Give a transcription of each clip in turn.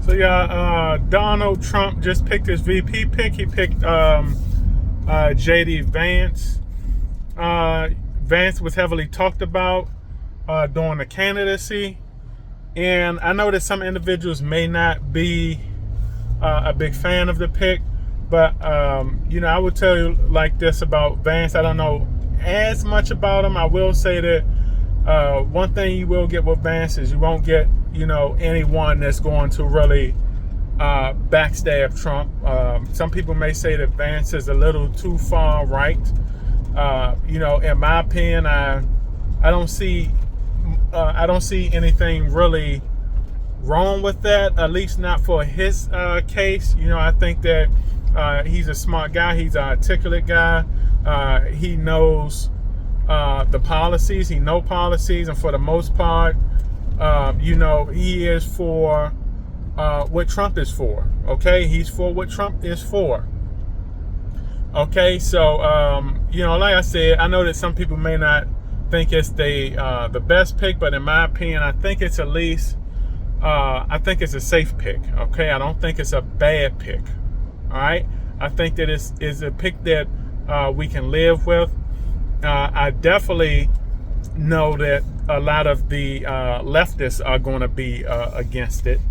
So yeah, Donald Trump just picked his VP pick. He picked Jd Vance. Vance was heavily talked about during the candidacy, and I know that some individuals may not be a big fan of the pick, but I would tell you like this about Vance. I don't know as much about him. I will say that one thing you will get with Vance is you won't get anyone that's going to really backstab Trump. Some people may say that Vance is a little too far right. In my opinion, I don't see anything really wrong with that. At least not for his case. I think that he's a smart guy. He's an articulate guy. He knows the policies. He knows policies, and for the most part, he is for what Trump is for. Okay, he's for what Trump is for. Okay, so like I said, I know that some people may not think it's the best pick, but in my opinion, I think it's at least I think it's a safe pick. Okay, I don't think it's a bad pick. All right, I think that it's a pick that we can live with. I definitely know that a lot of the leftists are going to be against it.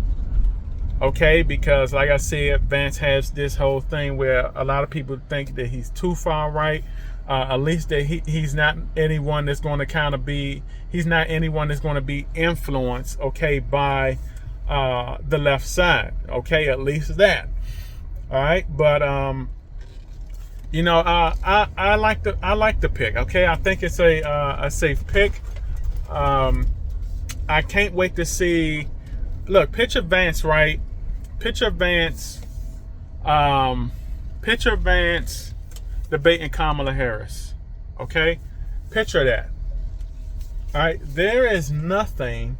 Okay, because like I said, Vance has this whole thing where a lot of people think that he's too far right. At least that he's not anyone that's going to be influenced, okay, by the left side. Okay, at least that. All right, but I like the pick. Okay, I think it's a safe pick. I can't wait to see. Look, picture Vance, right? Picture Vance debating Kamala Harris. Okay, picture that. All right, there is nothing.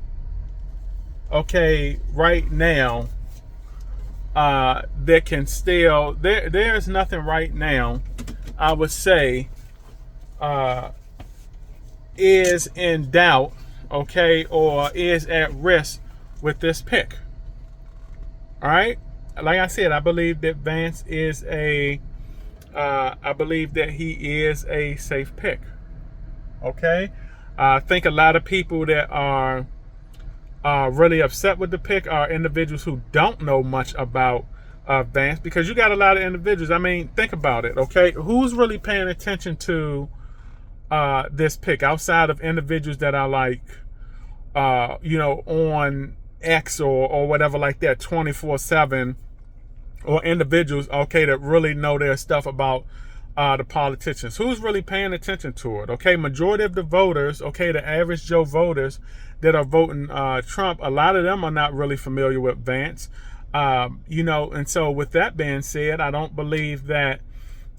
Okay, right now, that can still there is nothing right now. I would say is in doubt, okay, or is at risk with this pick. All right, like I said, I believe that Vance is I believe that he is a safe pick. Okay, I think a lot of people that are really upset with the pick are individuals who don't know much about Vance, because you got a lot of individuals. I mean, think about it. Okay, who's really paying attention to this pick outside of individuals that are like on X or whatever like that 24/7, or individuals, okay, that really know their stuff about the politicians? Who's really paying attention to it? Okay, majority of the voters, okay, the average Joe voters that are voting Trump, a lot of them are not really familiar with Vance. And so with that being said, I don't believe that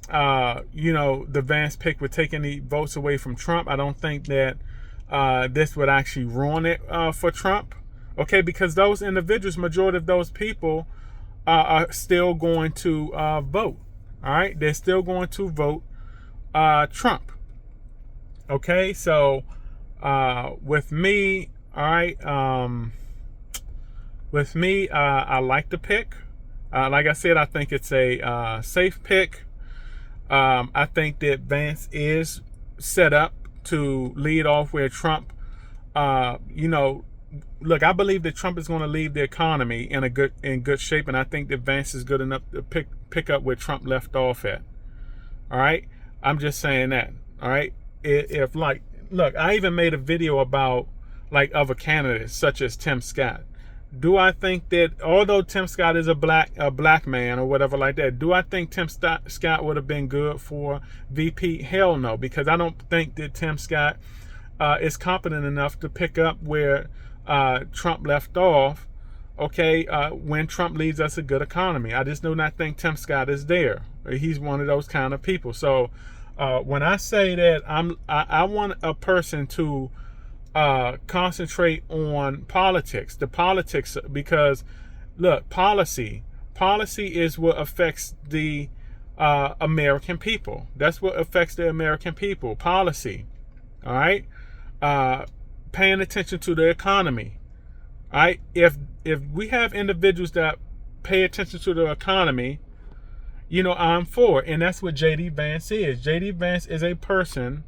the Vance pick would take any votes away from Trump. I don't think that this would actually ruin it for Trump. Okay, because those individuals, majority of those people are still going to vote. All right, they're still going to vote Trump. Okay, so with me, all right, with me, I like the pick. Like I said, I think it's a safe pick. I think that Vance is set up to lead off where Trump, look, I believe that Trump is going to leave the economy in good shape, and I think that Vance is good enough to pick up where Trump left off at. All right, I'm just saying that. All right, if like, look, I even made a video about like other candidates such as Tim Scott. Do I think that although Tim Scott is a black man or whatever like that, do I think Tim Scott would have been good for VP? Hell no, because I don't think that Tim Scott is competent enough to pick up where Trump left off, okay, when Trump leaves us a good economy. I just do not think Tim Scott is there. He's one of those kind of people. So when I say that I want a person to concentrate on politics, because look, policy is what affects the American people. That's what affects the American people. Policy. All right, paying attention to the economy. All right, if we have individuals that pay attention to the economy, I'm for it, and that's what Jd Vance is. Jd Vance is a person,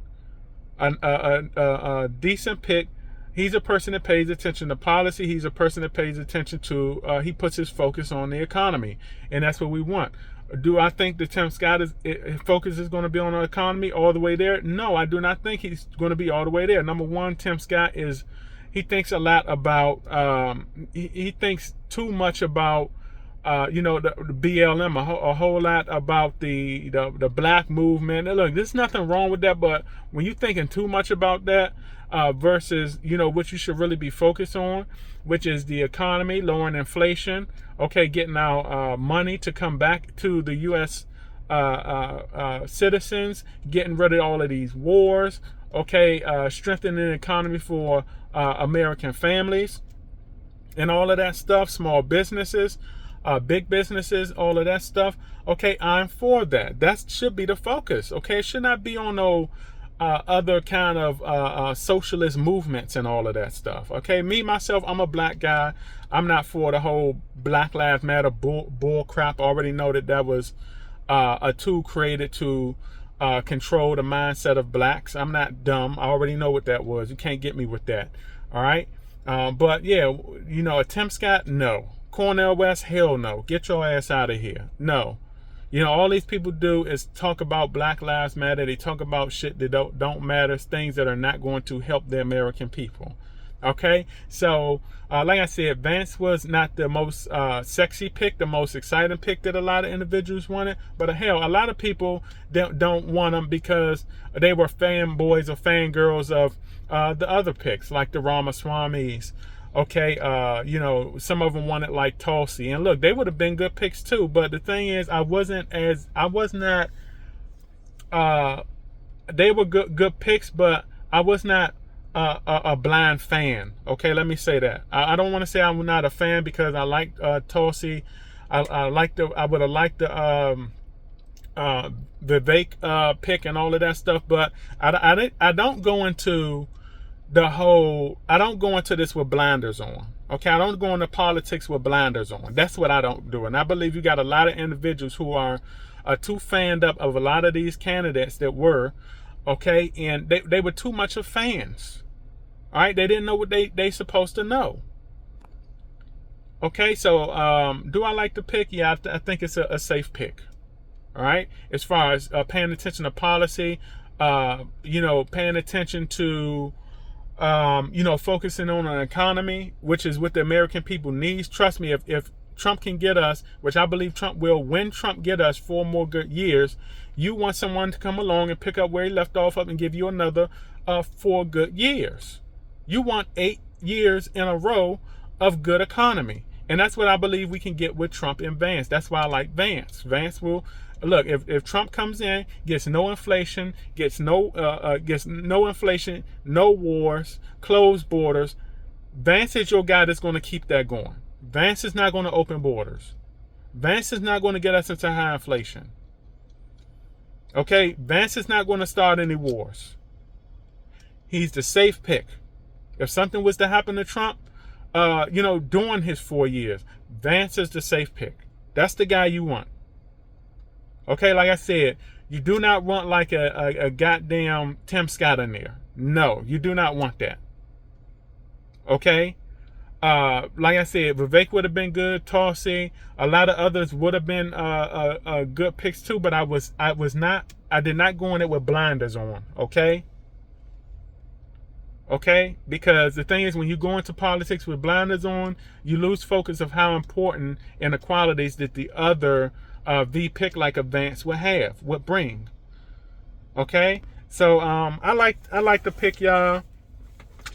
a decent pick. He's a person that pays attention to policy. He's a person that pays attention to. He puts his focus on the economy, and that's what we want. Do I think that Tim Scott his focus is going to be on the economy all the way there? No, I do not think he's going to be all the way there. Number one, Tim Scott he thinks a lot about. He thinks too much about. The BLM, a whole lot about the black movement. And look, there's nothing wrong with that, but when you're thinking too much about that versus, what you should really be focused on, which is the economy, lowering inflation, okay, getting our money to come back to the U.S. Citizens, getting rid of all of these wars, okay, strengthening the economy for American families and all of that stuff, small businesses, big businesses, all of that stuff. Okay, I'm for that. That should be the focus. Okay, it should not be on no other kind of socialist movements and all of that stuff. Okay, me myself, I'm a black guy. I'm not for the whole Black Lives Matter bull crap. I already know that was a tool created to control the mindset of blacks. I'm not dumb. I already know what that was. You can't get me with that. All right, but yeah, a Tim Scott, no. Cornel West, hell no. Get your ass out of here. No. All these people do is talk about Black Lives Matter. They talk about shit that don't matter, things that are not going to help the American people. Okay? So, like I said, Vance was not the most sexy pick, the most exciting pick that a lot of individuals wanted. But hell, a lot of people don't want him because they were fanboys or fangirls of the other picks, like the Ramaswamis. Okay, some of them wanted like Tulsi, and look, they would have been good picks too. But the thing is, they were good picks, but I was not a blind fan. Okay, let me say that. I don't want to say I'm not a fan because I like Tulsi. I would have liked the Vivek pick and all of that stuff, but I don't go into this with blinders on. Okay, I don't go into politics with blinders on. That's what I don't do. And I believe you got a lot of individuals who are too fanned up of a lot of these candidates that were, okay, and they were too much of fans. All right, they didn't know what they supposed to know. Okay, so do I like the pick? Yeah, I think it's a safe pick. All right, as far as paying attention to policy, paying attention to focusing on an economy, which is what the American people needs. Trust me, if Trump can get us, which I believe Trump will, when Trump get us 4 more good years, you want someone to come along and pick up where he left off and give you another 4 good years. You want 8 years in a row of good economy. And that's what I believe we can get with Trump and Vance. That's why I like Vance. Vance will look, if Trump comes in, gets no inflation, gets no inflation, no wars, closed borders, Vance is your guy that's going to keep that going. Vance is not going to open borders. Vance is not going to get us into high inflation. Okay, Vance is not going to start any wars. He's the safe pick. If something was to happen to Trump, during his 4 years, Vance is the safe pick. That's the guy you want. Okay, like I said, you do not want like a goddamn Tim Scott in there. No, you do not want that. Okay? Like I said, Vivek would have been good, Tulsi, a lot of others would have been good picks too, but I did not go in it with blinders on, okay? Okay? Because the thing is, when you go into politics with blinders on, you lose focus of how important inequalities that the other V pick like a Vance would bring. Okay? So I like the pick, y'all.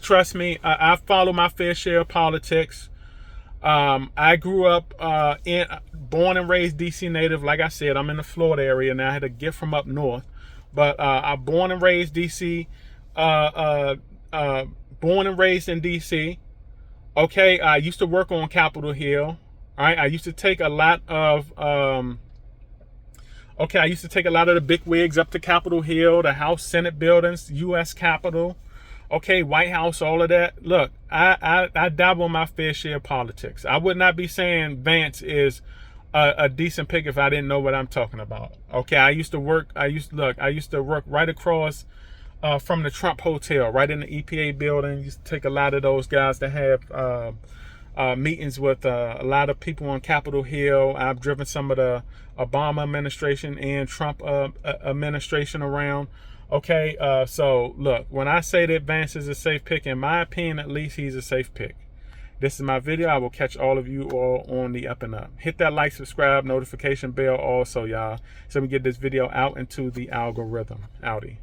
Trust me, I follow my fair share of politics. I grew up born and raised DC native. Like I said, I'm in the Florida area now. I had a gift from up north. But I'm born and raised DC. Born and raised in DC. Okay, I used to work on Capitol Hill. All right, I used to take a lot of the big wigs up to Capitol Hill, the House, Senate buildings, U.S. Capitol. Okay, White House, all of that. Look, I dabble in my fair share of politics. I would not be saying Vance is a decent pick if I didn't know what I'm talking about. Okay, I used to work right across from the Trump Hotel, right in the EPA building. Used to take a lot of those guys to have meetings with a lot of people on Capitol Hill. I've driven some of the Obama administration and Trump administration around. Okay, so look, when I say that Vance is a safe pick, in my opinion, at least he's a safe pick. This is my video. I will catch all of you all on the up and up. Hit that like, subscribe, notification bell also, y'all, so we get this video out into the algorithm. Outie.